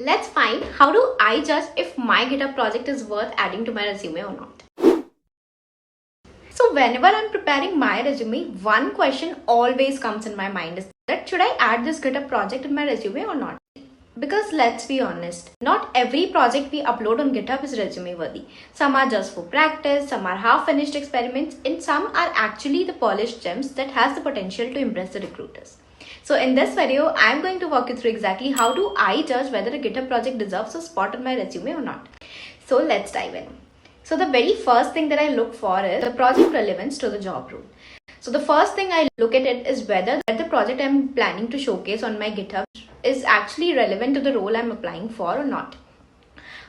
Let's find how do I judge if my GitHub project is worth adding to my resume or not. So whenever I'm preparing my resume, one question always comes in my mind is that should I add this GitHub project in my resume or not? Because let's be honest, not every project we upload on GitHub is resume worthy. Some are just for practice, some are half finished experiments, and some are actually the polished gems that has the potential to impress the recruiters. So in this video, I'm going to walk you through exactly how do I judge whether a GitHub project deserves a spot on my resume or not. So let's dive in. So the very first thing that I look for is the project relevance to the job role. So the first thing I look at it is whether the project I'm planning to showcase on my GitHub is actually relevant to the role I'm applying for or not.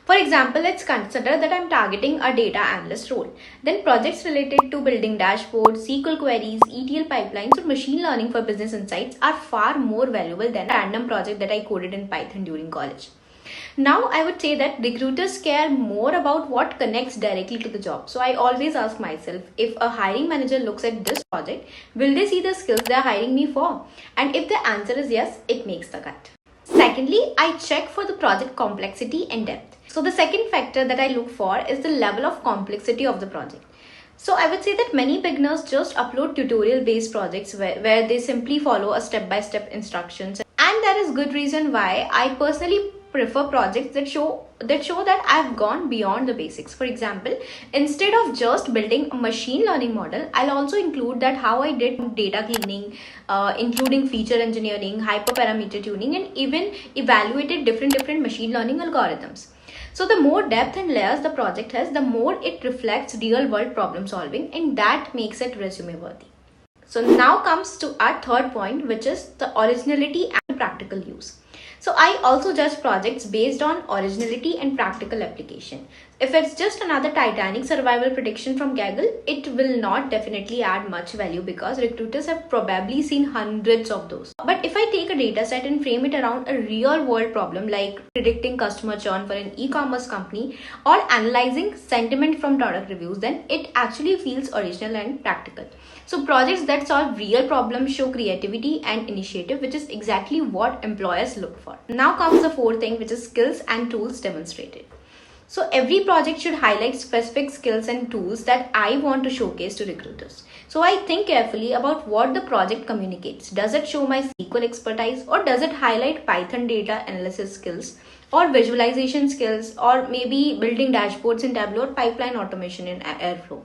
For example, let's consider that I'm targeting a data analyst role. Then projects related to building dashboards, SQL queries, ETL pipelines, or machine learning for business insights are far more valuable than a random project that I coded in Python during college. Now, I would say that recruiters care more about what connects directly to the job. So I always ask myself, if a hiring manager looks at this project, will they see the skills they are hiring me for? And if the answer is yes, it makes the cut. Secondly, I check for the project complexity and depth. So the second factor that I look for is the level of complexity of the project. So I would say that many beginners just upload tutorial-based projects where they simply follow a step-by-step instructions. And there is good reason why I personally prefer projects that show that I've gone beyond the basics. For example, instead of just building a machine learning model, I'll also include that how I did data cleaning, including feature engineering, hyperparameter tuning, and even evaluated different machine learning algorithms. So the more depth and layers the project has, the more it reflects real world problem solving, and that makes it resume worthy. So now comes to our third point, which is the originality and practical use. So I also judge projects based on originality and practical application. If it's just another Titanic survival prediction from Gaggle, it will not definitely add much value because recruiters have probably seen hundreds of those. But if I take a data set and frame it around a real world problem like predicting customer churn for an e-commerce company or analyzing sentiment from product reviews, then it actually feels original and practical. So projects that solve real problems show creativity and initiative, which is exactly what employers look for. Now comes the fourth thing, which is skills and tools demonstrated. So every project should highlight specific skills and tools that I want to showcase to recruiters. So I think carefully about what the project communicates. Does it show my SQL expertise, or does it highlight Python data analysis skills or visualization skills, or maybe building dashboards in Tableau or pipeline automation in Airflow?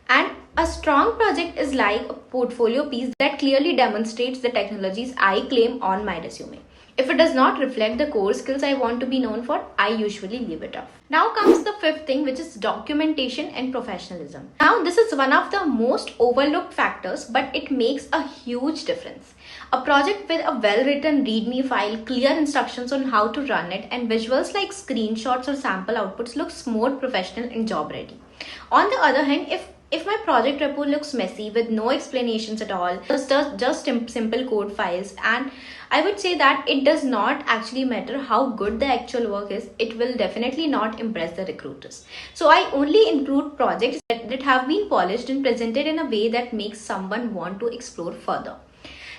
And a strong project is like a portfolio piece that clearly demonstrates the technologies I claim on my resume. If it does not reflect the core skills I want to be known for, I usually leave it off. Now comes the fifth thing, which is documentation and professionalism. Now this is one of the most overlooked factors, but it makes a huge difference. A project with a well-written README file, clear instructions on how to run it, and visuals like screenshots or sample outputs looks more professional and job ready. On the other hand, if my project repo looks messy with no explanations at all, just simple code files, and I would say that it does not actually matter how good the actual work is, it will definitely not impress the recruiters. So I only include projects that have been polished and presented in a way that makes someone want to explore further.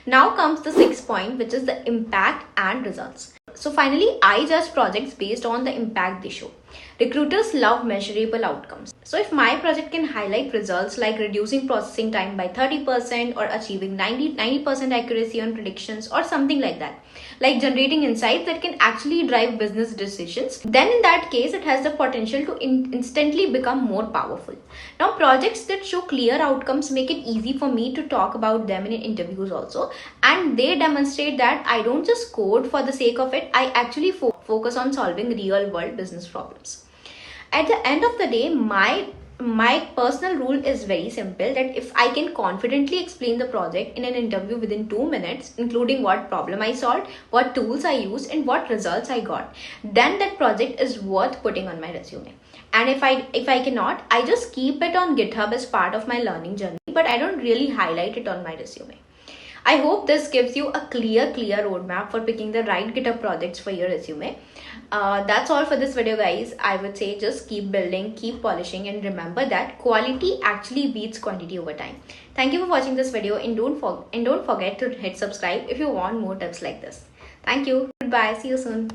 Now comes the sixth point, which is the impact and results. So finally, I judge projects based on the impact they show. Recruiters love measurable outcomes. So if my project can highlight results like reducing processing time by 30% or achieving 90% accuracy on predictions or something like that, like generating insights that can actually drive business decisions, then in that case, it has the potential to instantly become more powerful. Now, projects that show clear outcomes make it easy for me to talk about them in interviews also, and they demonstrate that I don't just code for the sake of it, I actually focus on solving real world business problems. At the end of the day, my personal rule is very simple, that if I can confidently explain the project in an interview within 2 minutes, including what problem I solved, what tools I used, and what results I got, then that project is worth putting on my resume. And if I cannot, I just keep it on GitHub as part of my learning journey, but I don't really highlight it on my resume. I hope this gives you a clear roadmap for picking the right GitHub projects for your resume. That's all for this video, guys. I would say just keep building, keep polishing, and remember that quality actually beats quantity over time. Thank you for watching this video, and don't forget to hit subscribe if you want more tips like this. Thank you. Goodbye. See you soon.